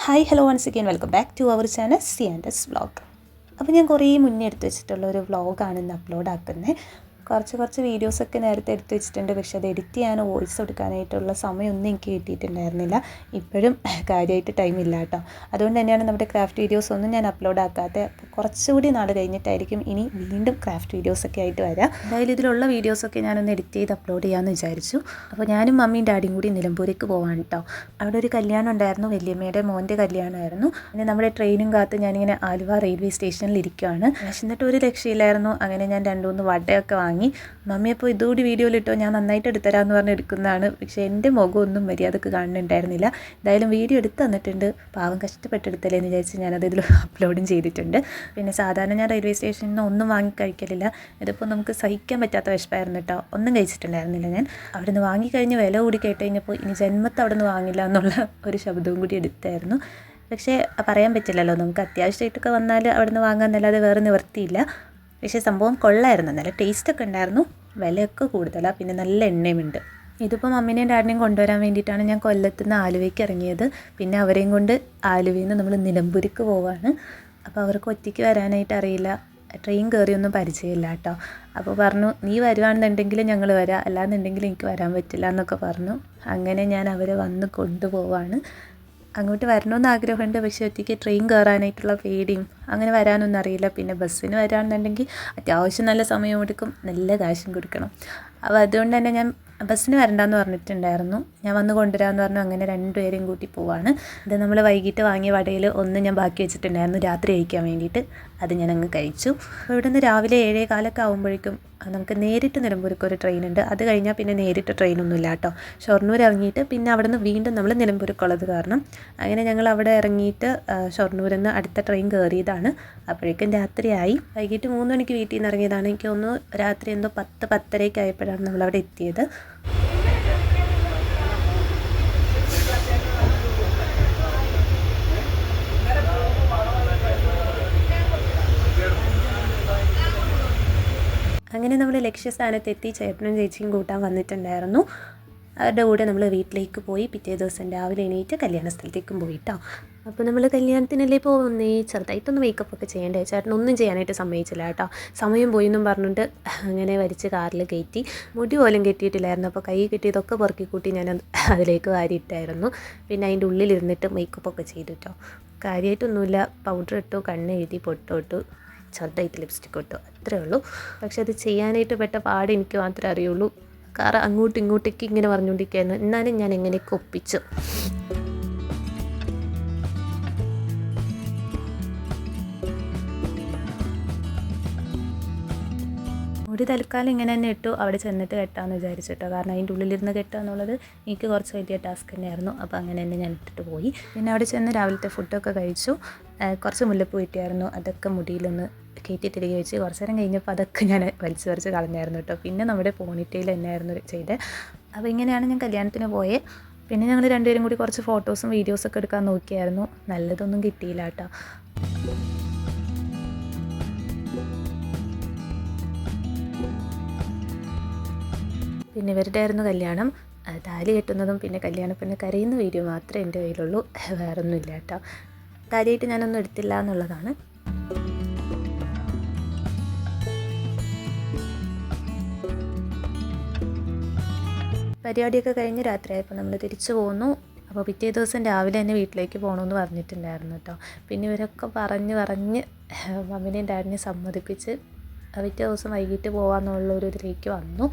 Hi hello once again welcome back to our channel C and S vlog. അപ്പോൾ ഞാൻ കുറേ മുന്നേ എടുത്ത് വെച്ചിട്ടുള്ള ഒരു വ്ളോഗാണ് ഇന്ന് അപ്ലോഡ് ആക്കുന്നത്. കുറച്ച് വീഡിയോസൊക്കെ നേരത്തെ എടുത്ത് വെച്ചിട്ടുണ്ട്, പക്ഷേ അത് എഡിറ്റ് ചെയ്യാനോ വോയിസ് കൊടുക്കാനായിട്ടുള്ള സമയമൊന്നും എനിക്ക് കിട്ടിയിട്ടുണ്ടായിരുന്നില്ല. ഇപ്പോഴും കാര്യമായിട്ട് ടൈമില്ല കേട്ടോ. അതുകൊണ്ട് തന്നെയാണ് നമ്മുടെ ക്രാഫ്റ്റ് വീഡിയോസൊന്നും ഞാൻ അപ്ലോഡ് ആക്കാത്തത്. അപ്പോൾ കുറച്ചുകൂടി നാൾ കഴിഞ്ഞിട്ടായിരിക്കും ഇനി വീണ്ടും ക്രാഫ്റ്റ് വീഡിയോസൊക്കെ ആയിട്ട് വരാം. എന്തായാലും ഇതിലുള്ള വീഡിയോസൊക്കെ ഞാനൊന്ന് എഡിറ്റ് ചെയ്ത് അപ്ലോഡ് ചെയ്യാമെന്ന് വിചാരിച്ചു. അപ്പോൾ ഞാനും മമ്മിയും ഡാഡിയും കൂടി നിലമ്പൂരേക്ക് പോവാണ് കേട്ടോ. അവിടെ ഒരു കല്യാണം ഉണ്ടായിരുന്നു, വല്യമ്മയുടെ മോൻ്റെ കല്യാണമായിരുന്നു. പിന്നെ നമ്മുടെ ട്രെയിനും കാത്ത് ഞാനിങ്ങനെ ആലുവ റെയിൽവേ സ്റ്റേഷനിൽ ഇരിക്കുകയാണ്. എന്നിട്ട് ഒരു രക്ഷയില്ലായിരുന്നു. അങ്ങനെ ഞാൻ 2-3 വടയൊക്കെ വാങ്ങി. മമ്മി അപ്പോൾ ഇതുകൂടി വീഡിയോയിലിട്ടോ, ഞാൻ നന്നായിട്ട് എടുത്തരാമെന്ന് പറഞ്ഞ് എടുക്കുന്നതാണ്. പക്ഷേ എൻ്റെ മുഖമൊന്നും മര്യാദക്ക് കാണുന്നുണ്ടായിരുന്നില്ല. എന്തായാലും വീഡിയോ എടുത്ത് തന്നിട്ടുണ്ട്, പാവം കഷ്ടപ്പെട്ടെടുത്തല്ലേ എന്ന് വിചാരിച്ച് ഞാനത് ഇതിൽ അപ്ലോഡും ചെയ്തിട്ടുണ്ട്. പിന്നെ സാധാരണ ഞാൻ റെയിൽവേ സ്റ്റേഷനിൽ നിന്ന് ഒന്നും വാങ്ങി കഴിക്കലില്ല. ഇതിപ്പോൾ നമുക്ക് സഹിക്കാൻ പറ്റാത്ത വിശപ്പായിരുന്നു കേട്ടോ. ഒന്നും കഴിച്ചിട്ടുണ്ടായിരുന്നില്ല ഞാൻ. അവിടെ നിന്ന് വാങ്ങിക്കഴിഞ്ഞ് വില കൂടി കേട്ട് കഴിഞ്ഞപ്പോൾ ഇനി ജന്മത്ത് അവിടെ നിന്ന് വാങ്ങില്ല എന്നുള്ള ഒരു ശബ്ദവും കൂടി എടുത്തായിരുന്നു. പക്ഷേ പറയാൻ പറ്റില്ലല്ലോ, നമുക്ക് അത്യാവശ്യമായിട്ടൊക്കെ വന്നാൽ അവിടെ നിന്ന് വാങ്ങാമെന്നല്ലാതെ വേറെ നിവർത്തിയില്ല. പക്ഷേ സംഭവം കൊള്ളായിരുന്നു, നല്ല ടേസ്റ്റൊക്കെ ഉണ്ടായിരുന്നു. വിലയൊക്കെ കൂടുതലാണ്, പിന്നെ നല്ല എണ്ണയുമുണ്ട്. ഇതിപ്പോൾ മമ്മീനെയും ഡാഡിനെയും കൊണ്ടുവരാൻ വേണ്ടിയിട്ടാണ് ഞാൻ കൊല്ലത്ത് നിന്ന് ആലുവയ്ക്ക് ഇറങ്ങിയത്. പിന്നെ അവരെയും കൊണ്ട് ആലുവയിൽ നിന്ന് നമ്മൾ നിലമ്പൂർക്ക് പോവാണ്. അപ്പോൾ അവർക്ക് ഒറ്റയ്ക്ക് വരാനായിട്ട് അറിയില്ല, ട്രെയിൻ കയറിയൊന്നും പരിചയമില്ല കേട്ടോ. അപ്പോൾ പറഞ്ഞു, നീ വരുവാണെന്നുണ്ടെങ്കിൽ ഞങ്ങൾ വരാം, അല്ലാന്നുണ്ടെങ്കിൽ എനിക്ക് വരാൻ പറ്റില്ല എന്നൊക്കെ പറഞ്ഞു. അങ്ങനെ ഞാൻ അവരെ വന്ന് കൊണ്ടുപോവാണ്. അങ്ങോട്ട് വരണമെന്ന് ആഗ്രഹമുണ്ട്, പക്ഷേ ഒറ്റയ്ക്ക് ട്രെയിൻ കയറാനായിട്ടുള്ള പേടിയും, അങ്ങനെ വരാനൊന്നും അറിയില്ല. പിന്നെ ബസ്സിന് വരാമെന്നുണ്ടെങ്കിൽ അത്യാവശ്യം നല്ല സമയം എടുക്കും, നല്ല കാശും കൊടുക്കണം. അപ്പോൾ അതുകൊണ്ട് തന്നെ ഞാൻ ബസ്സിന് വരണ്ടെന്ന് പറഞ്ഞിട്ടുണ്ടായിരുന്നു. ഞാൻ വന്ന് കൊണ്ടുവരാമെന്ന് പറഞ്ഞു. അങ്ങനെ 2 പേരെയും കൂട്ടി പോവാണ്. ഇത് നമ്മൾ വൈകിട്ട് വാങ്ങിയ വടയിൽ ഒന്ന് ഞാൻ ബാക്കി വെച്ചിട്ടുണ്ടായിരുന്നു രാത്രി കഴിക്കാൻ വേണ്ടിയിട്ട്. അത് ഞാൻ അങ്ങ് കഴിച്ചു. അപ്പോൾ ഇവിടെ നിന്ന് രാവിലെ 7:15 ആകുമ്പോഴേക്കും നമുക്ക് നേരിട്ട് നിലമ്പൂർക്ക് ഒരു ട്രെയിൻ ഉണ്ട്. അത് കഴിഞ്ഞാൽ പിന്നെ നേരിട്ട് ട്രെയിനൊന്നുമില്ല കേട്ടോ. ഷൊർണൂർ ഇറങ്ങിയിട്ട് പിന്നെ അവിടെ നിന്ന് വീണ്ടും നമ്മൾ നിലമ്പൂർക്കുള്ളത് കാരണം അങ്ങനെ ഞങ്ങൾ അവിടെ ഇറങ്ങിയിട്ട് ഷൊർണൂരിൽ നിന്ന് അടുത്ത ട്രെയിൻ കയറിയതാണ്. അപ്പോഴേക്കും രാത്രിയായി. വൈകിട്ട് 3 മണിക്ക് വീട്ടിൽ നിന്ന് ഇറങ്ങിയതാണ്. എനിക്ക് തോന്നുന്നു രാത്രി എന്തോ 10-10:30 ആയപ്പോഴാണ് നമ്മളവിടെ എത്തിയത്. അങ്ങനെ നമ്മൾ ലക്ഷ്യസ്ഥാനത്തെത്തി. ചേട്ടനും ചേച്ചിയും കൂട്ടാൻ വന്നിട്ടുണ്ടായിരുന്നു. അവരുടെ കൂടെ നമ്മൾ വീട്ടിലേക്ക് പോയി. പിറ്റേ ദിവസം രാവിലെ എണീറ്റ് കല്യാണ സ്ഥലത്തേക്കും പോയി കേട്ടോ. അപ്പോൾ നമ്മൾ കല്യാണത്തിനല്ലേ പോകുന്നേ, ചെറുതായിട്ടൊന്ന് മേക്കപ്പൊക്കെ ചെയ്യേണ്ടേ. ചേട്ടനൊന്നും ചെയ്യാനായിട്ട് സമ്മതിച്ചില്ല കേട്ടോ. സമയം പോയി എന്നും പറഞ്ഞിട്ട് അങ്ങനെ വലിച്ച് കാറിൽ കയറ്റി. മുടി പോലും കെട്ടിയിട്ടില്ലായിരുന്നു. അപ്പോൾ കൈ കെട്ടിയതൊക്കെ പുറക്കി കൂട്ടി ഞാൻ അതിലേക്ക് വാരിയിട്ടായിരുന്നു. പിന്നെ അതിൻ്റെ ഉള്ളിലിരുന്നിട്ട് മേക്കപ്പൊക്കെ ചെയ്തു കേട്ടോ. കാര്യമായിട്ടൊന്നുമില്ല, പൗഡർ ഇട്ടു, കണ്ണ് എഴുതി, പൊട്ടോട്ടു, ചെറുതായിട്ട് ലിപ്സ്റ്റിക് ഇട്ടു, അത്രേ ഉള്ളൂ. പക്ഷെ അത് ചെയ്യാനായിട്ട് പെട്ട പാട് എനിക്ക് മാത്രമേ അറിയുള്ളൂ. കാരണം അങ്ങോട്ടും ഇങ്ങോട്ടേക്ക് ഇങ്ങനെ പറഞ്ഞുകൊണ്ടിരിക്കുകയായിരുന്നു. എന്നാലും ഞാൻ എങ്ങനെയൊക്കെ ഒപ്പിച്ചു. ഒരു തൽക്കാലം ഇങ്ങനെ തന്നെ ഇട്ടു. അവിടെ ചെന്നിട്ട് കെട്ടാമെന്ന് വിചാരിച്ചിട്ടോ. കാരണം അതിൻ്റെ ഉള്ളിലിരുന്ന് കെട്ടുക എന്നുള്ളത് എനിക്ക് കുറച്ച് വലിയ ടാസ്ക് തന്നെയായിരുന്നു. അപ്പോൾ അങ്ങനെ തന്നെ ഞാൻ ഇട്ടിട്ട് പോയി. പിന്നെ അവിടെ ചെന്ന് രാവിലത്തെ ഫുഡൊക്കെ കഴിച്ചു. കുറച്ച് മുല്ലപ്പൂ കിട്ടിയായിരുന്നു, അതൊക്കെ മുടിയിലൊന്ന് കയറ്റി തിരികെ വെച്ച് കുറച്ച് നേരം കഴിഞ്ഞപ്പോൾ അതൊക്കെ ഞാൻ വലിച്ച് കളഞ്ഞായിരുന്നു കേട്ടോ. പിന്നെ നമ്മുടെ പോണിറ്റെയിൽ തന്നെയായിരുന്നു ചെയ്തത്. അപ്പോൾ ഇങ്ങനെയാണ് ഞാൻ കല്യാണത്തിന് പോയത്. പിന്നെ ഞങ്ങൾ 2 പേരും കൂടി കുറച്ച് ഫോട്ടോസും വീഡിയോസൊക്കെ എടുക്കാൻ നോക്കിയായിരുന്നു. നല്ലതൊന്നും കിട്ടിയില്ല കേട്ടോ. പിന്നെ ഇവരുടെ ആയിരുന്നു കല്യാണം. താലി കെട്ടുന്നതും പിന്നെ കല്യാണപ്പെണ്ണ് കരയുന്ന വീഡിയോ മാത്രമേ എൻ്റെ കയ്യിലുള്ളൂ, വേറൊന്നുമില്ല കേട്ടോ. കാര്യമായിട്ട് ഞാനൊന്നും എടുത്തില്ല എന്നുള്ളതാണ്. പരിപാടിയൊക്കെ കഴിഞ്ഞ് രാത്രിയായപ്പോൾ നമ്മൾ തിരിച്ചു പോന്നു. അപ്പോൾ പിറ്റേ ദിവസം രാവിലെ തന്നെ വീട്ടിലേക്ക് പോകണമെന്ന് പറഞ്ഞിട്ടുണ്ടായിരുന്നു കേട്ടോ. പിന്നെ ഇവരൊക്കെ പറഞ്ഞ് മമ്മിനെയും ഡാഡിനെയും സമ്മതിപ്പിച്ച് പിറ്റേ ദിവസം വൈകിട്ട് പോകാമെന്നുള്ള ഇതിലേക്ക് വന്നു.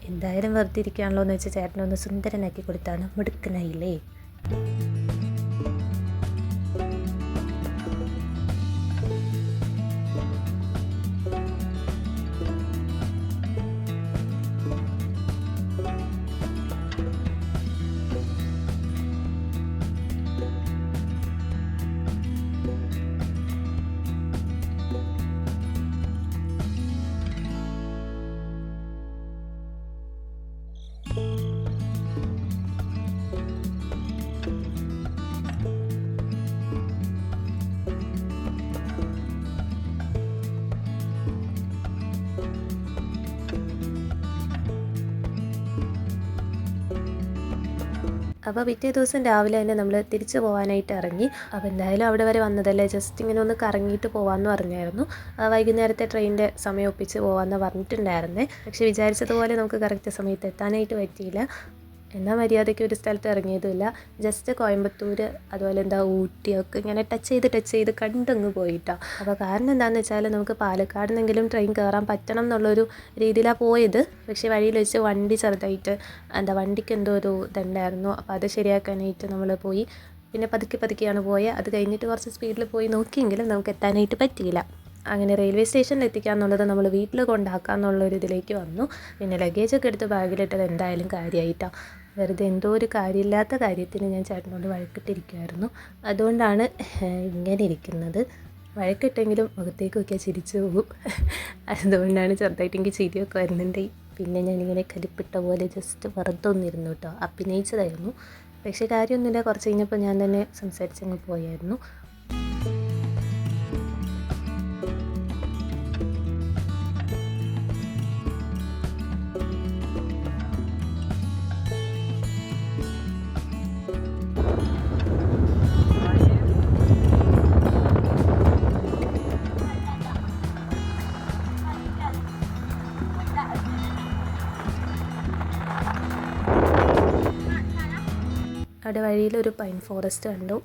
എന്തായാലും വെറുതെ ഇരിക്കുകയാണല്ലോ എന്ന് വെച്ചാൽ ചേട്ടനൊന്ന് സുന്ദരനാക്കി കൊടുത്താണ്. മിടുക്കനായില്ലേ. അപ്പോൾ പിറ്റേ ദിവസം രാവിലെ തന്നെ നമ്മൾ തിരിച്ചു പോകാനായിട്ട് ഇറങ്ങി. അപ്പോൾ എന്തായാലും അവിടെ വരെ വന്നതല്ലേ, ജസ്റ്റ് ഇങ്ങനെ ഒന്ന് കറങ്ങിയിട്ട് പോകാമെന്ന് പറഞ്ഞായിരുന്നു. വൈകുന്നേരത്തെ ട്രെയിനിൻ്റെ സമയം ഒപ്പിച്ച് പോകാമെന്ന് പറഞ്ഞിട്ടുണ്ടായിരുന്നേ. പക്ഷേ വിചാരിച്ചതുപോലെ നമുക്ക് കറക്റ്റ് സമയത്ത് എത്താനായിട്ട് പറ്റിയില്ല. എന്നാൽ മര്യാദയ്ക്ക് ഒരു സ്ഥലത്ത് ഇറങ്ങിയതുമില്ല. ജസ്റ്റ് കോയമ്പത്തൂർ അതുപോലെ ഊട്ടിയൊക്കെ ഇങ്ങനെ ടച്ച് ചെയ്ത് കണ്ടങ്ങ് പോയിട്ടാണ്. അപ്പോൾ കാരണം എന്താണെന്ന് വെച്ചാൽ നമുക്ക് പാലക്കാട് നിന്നെങ്കിലും ട്രെയിൻ കയറാൻ പറ്റണം എന്നുള്ളൊരു രീതിയിലാണ് പോയത്. പക്ഷേ വഴിയിൽ വെച്ച് വണ്ടി ചെറുതായിട്ട് വണ്ടിക്ക് എന്തോ ഒരു ഇതുണ്ടായിരുന്നു. അപ്പോൾ അത് ശരിയാക്കാനായിട്ട് നമ്മൾ പോയി. പിന്നെ പതുക്കെയാണ് പോയത്. അത് കഴിഞ്ഞിട്ട് കുറച്ച് സ്പീഡിൽ പോയി നോക്കിയെങ്കിലും നമുക്ക് എത്താനായിട്ട് പറ്റിയില്ല. അങ്ങനെ റെയിൽവേ സ്റ്റേഷനിൽ എത്തിക്കാന്നുള്ളത് നമ്മൾ വീട്ടിൽ കൊണ്ടാക്കാമെന്നുള്ളൊരു ഇതിലേക്ക് വന്നു. പിന്നെ ലഗേജൊക്കെ എടുത്ത് ബാഗിലിട്ടത് എന്തായാലും കാര്യമായിട്ടാണ്. വെറുതെ എന്തോ ഒരു കാര്യമില്ലാത്ത കാര്യത്തിന് ഞാൻ ചേട്ടനോട് വഴക്കിട്ടിരിക്കുമായിരുന്നു. അതുകൊണ്ടാണ് ഇങ്ങനെ ഇരിക്കുന്നത്. വഴക്കിട്ടെങ്കിലും മുഖത്തേക്ക് നോക്കിയാൽ ചിരിച്ചു പോകും. അതുകൊണ്ടാണ് ചെറുതായിട്ട് എനിക്ക് ചിരിയൊക്കെ വരുന്നുണ്ട്. പിന്നെ ഞാനിങ്ങനെ കലിപ്പിട്ട പോലെ ജസ്റ്റ് വെറുതെ ഒന്നിരുന്നു കേട്ടോ, അഭിനയിച്ചതായിരുന്നു. പക്ഷേ കാര്യമൊന്നുമില്ല. കുറച്ച് കഴിഞ്ഞപ്പോൾ ഞാൻ തന്നെ സംസാരിച്ചങ്ങ് പോയായിരുന്നു. അവിടെ വഴിയിലൊരു പൈൻ ഫോറസ്റ്റ് കണ്ടു.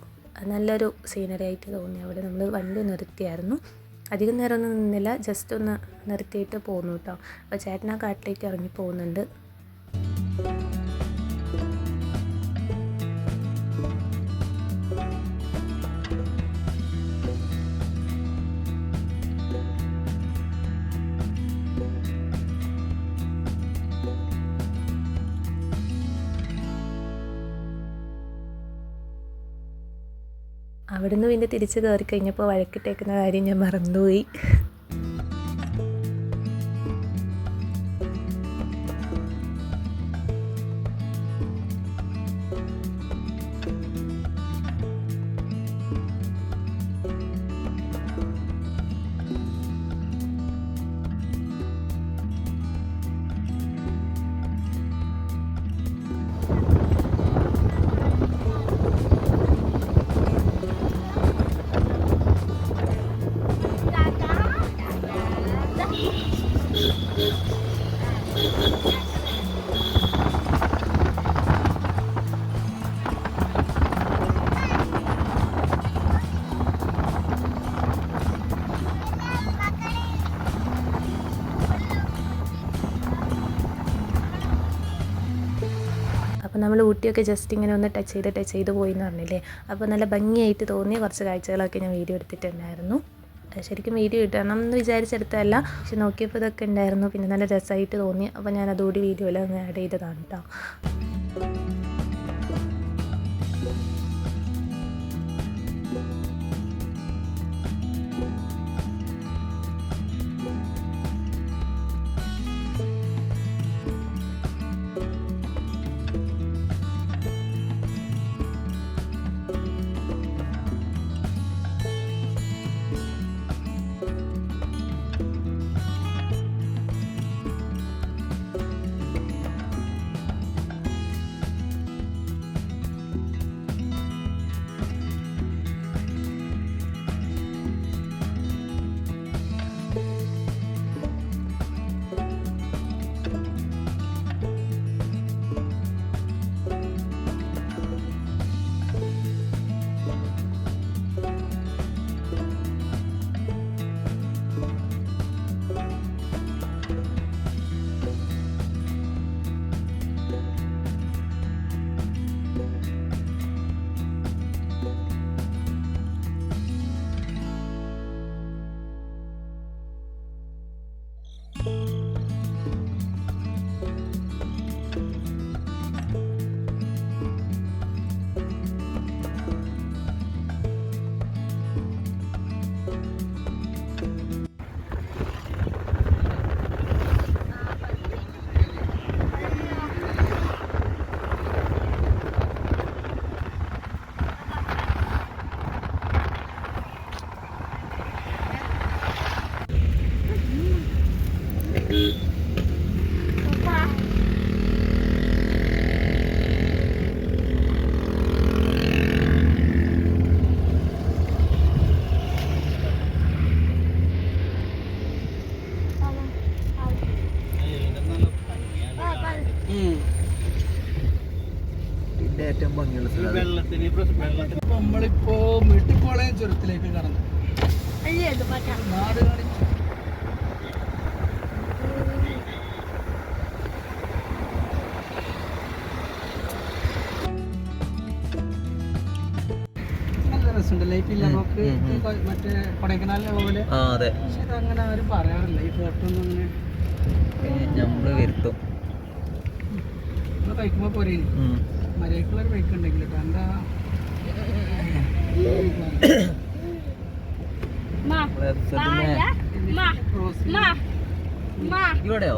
നല്ലൊരു സീനറി ആയിട്ട് തോന്നി. അവിടെ നമ്മൾ വണ്ടി നിർത്തിയായിരുന്നു. അധികം നേരമൊന്നും നിന്നില്ല, ജസ്റ്റ് ഒന്ന് നിർത്തിയിട്ട് പോന്നു കേട്ടോ. അപ്പോൾ ചേട്ടൻ ആ കാട്ടിലേക്ക് ഇറങ്ങി പോകുന്നുണ്ട്. അവിടുന്ന് പിന്നെ തിരിച്ച് കയറി കഴിഞ്ഞപ്പോൾ വഴക്കിട്ടേക്കുന്ന കാര്യം ഞാൻ മറന്നുപോയി. അപ്പോൾ നമ്മൾ ഊട്ടിയൊക്കെ ജസ്റ്റ് ഇങ്ങനെ ഒന്ന് ടച്ച് ചെയ്ത് പോയി എന്ന് പറഞ്ഞില്ലേ. അപ്പോൾ നല്ല ഭംഗിയായിട്ട് തോന്നിയ കുറച്ച് കാഴ്ചകളൊക്കെ ഞാൻ വീഡിയോ എടുത്തിട്ടുണ്ടായിരുന്നു. ശരിക്കും വീഡിയോ ഇടണം എന്ന് വിചാരിച്ചെടുത്തതല്ല, പക്ഷെ നോക്കിയപ്പോൾ ഇതൊക്കെ ഉണ്ടായിരുന്നു. പിന്നെ നല്ല രസമായിട്ട് തോന്നി. അപ്പോൾ ഞാൻ അതുകൂടി വീഡിയോയിൽ ഒന്ന് ആഡ് ചെയ്തതാണ് കേട്ടോ. നമ്മളിപ്പോ വീട്ടിക്കോളയം ചുരത്തിലേക്ക് കടന്നു. നാട് കാണിച്ചു. നല്ല രസമുണ്ട്. ലൈറ്റ് ഇല്ല നമുക്ക് മറ്റേ കൊടൈക്കനാലിലെ പോലെ. പക്ഷെ അതങ്ങനെ ആരും പറയാറില്ല ഈ ഫോട്ടോ ഒന്നും. അങ്ങനെ നമ്മള് വരുത്തും നമ്മള് കഴിക്കുമ്പോ പോരേ മര്യാദക്കുള്ളൊരു ബൈക്ക് ഉണ്ടെങ്കിൽ എന്താ ഇവിടെയോ?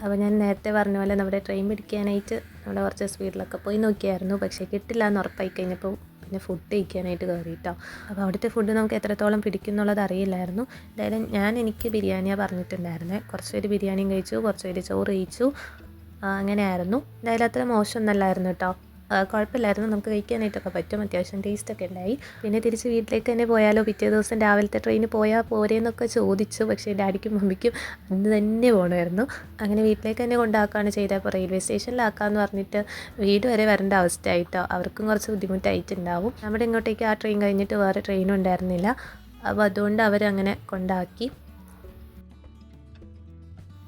അപ്പോൾ ഞാൻ നേരത്തെ പറഞ്ഞ പോലെ നമ്മുടെ ട്രെയിൻ പിടിക്കാനായിട്ട് നമ്മുടെ കുറച്ച് സ്പീഡിലൊക്കെ പോയി നോക്കിയായിരുന്നു. പക്ഷേ കിട്ടില്ല എന്ന് ഉറപ്പായി കഴിഞ്ഞപ്പോൾ പിന്നെ ഫുഡ് കഴിക്കാനായിട്ട് കയറിയിട്ടോ. അപ്പോൾ അവിടുത്തെ ഫുഡ് നമുക്ക് എത്രത്തോളം പിടിക്കും എന്നുള്ളത് അറിയില്ലായിരുന്നു. എന്തായാലും എനിക്ക് ബിരിയാണിയാണ് പറഞ്ഞിട്ടുണ്ടായിരുന്നത്. കുറച്ച് പേര് ബിരിയാണിയും കഴിച്ചു, കുറച്ച് പേര് ചോറ് കഴിച്ചു, അങ്ങനെയായിരുന്നു. എന്തായാലും അത്ര മോശമൊന്നുമല്ലായിരുന്നു കേട്ടോ. കുഴപ്പമില്ലായിരുന്നു, നമുക്ക് കഴിക്കാനായിട്ടൊക്കെ പറ്റും. അത്യാവശ്യം ടേസ്റ്റൊക്കെ ഉണ്ടായി. പിന്നെ തിരിച്ച് വീട്ടിലേക്ക് തന്നെ പോയാലോ, പിറ്റേ ദിവസം രാവിലത്തെ ട്രെയിന് പോയാൽ പോരേന്നൊക്കെ ചോദിച്ചു. പക്ഷേ ഡാഡിക്കും മമ്മിക്കും അന്ന് തന്നെ പോകണമായിരുന്നു. അങ്ങനെ വീട്ടിലേക്ക് തന്നെ കൊണ്ടാക്കുകയാണ് ചെയ്തത്. അപ്പോൾ റെയിൽവേ സ്റ്റേഷനിലാക്കാമെന്ന് പറഞ്ഞിട്ട് വീട് വരെ വരേണ്ട അവസ്ഥയായിട്ടോ. അവർക്കും കുറച്ച് ബുദ്ധിമുട്ടായിട്ടുണ്ടാവും. നമ്മുടെ ഇങ്ങോട്ടേക്ക് ആ ട്രെയിൻ കഴിഞ്ഞിട്ട് വേറെ ട്രെയിനും ഉണ്ടായിരുന്നില്ല. അപ്പോൾ അതുകൊണ്ട് അവരങ്ങനെ കൊണ്ടാക്കി.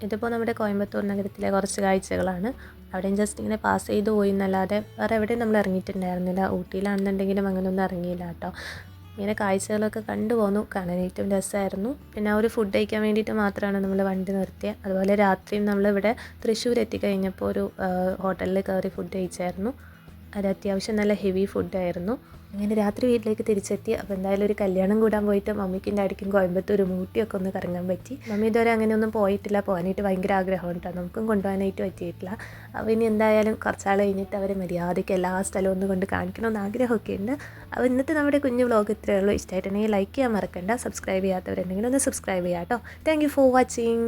ഇതിപ്പോൾ നമ്മുടെ കോയമ്പത്തൂർ നഗരത്തിലെ കുറച്ച് കാഴ്ചകളാണ്. അവിടെയും ജസ്റ്റ് ഇങ്ങനെ പാസ് ചെയ്ത് പോയി എന്നല്ലാതെ വേറെ എവിടെയും നമ്മൾ ഇറങ്ങിയിട്ടുണ്ടായിരുന്നില്ല. ഊട്ടിയിലാണെന്നുണ്ടെങ്കിലും അങ്ങനെയൊന്നും ഇറങ്ങിയില്ല കേട്ടോ. ഇങ്ങനെ കാഴ്ചകളൊക്കെ കണ്ടുപോന്നു. കാണാനായിട്ടും രസമായിരുന്നു. പിന്നെ ആ ഒരു ഫുഡ് കഴിക്കാൻ വേണ്ടിയിട്ട് മാത്രമാണ് നമ്മൾ വണ്ടി നിർത്തിയത്. അതുപോലെ രാത്രിയും നമ്മളിവിടെ തൃശ്ശൂർ എത്തിക്കഴിഞ്ഞപ്പോൾ ഒരു ഹോട്ടലിൽ കയറി ഫുഡ് കഴിച്ചായിരുന്നു. അത് അത്യാവശ്യം നല്ല ഹെവി ഫുഡായിരുന്നു. അങ്ങനെ രാത്രി വീട്ടിലേക്ക് തിരിച്ചെത്തി. അപ്പോൾ എന്തായാലും ഒരു കല്യാണം കൂടാൻ പോയിട്ട് മമ്മിക്കും ഡാഡിക്കും കോയമ്പത്തൂർ ഊട്ടിയൊക്കെ ഒന്ന് കറങ്ങാൻ പറ്റി. മമ്മി ഇതുവരെ അങ്ങനെയൊന്നും പോയിട്ടില്ല. പോകാനായിട്ട് ഭയങ്കര ആഗ്രഹമുണ്ട് കേട്ടോ. നമുക്കും കൊണ്ടുപോകാനായിട്ട് പറ്റിയിട്ടില്ല. അപ്പോൾ ഇനി എന്തായാലും കുറച്ചാൾ കഴിഞ്ഞിട്ട് അവർ മര്യാദയ്ക്ക് എല്ലാ സ്ഥലവും ഒന്ന് കൊണ്ട് കാണിക്കണമെന്ന് ആഗ്രഹമൊക്കെ ഉണ്ട്. അപ്പോൾ ഇന്നത്തെ നമ്മുടെ കുഞ്ഞു വ്ലോഗ് ഇത്രയേ ഉള്ളൂ. ഇഷ്ടമായിട്ടുണ്ടെങ്കിൽ ലൈക്ക് ചെയ്യാൻ മറക്കണ്ട. സബ്സ്ക്രൈബ് ചെയ്യാത്തവരുണ്ടെങ്കിൽ ഒന്ന് സബ്സ്ക്രൈബ് ചെയ്യാം കേട്ടോ. Thank you for watching.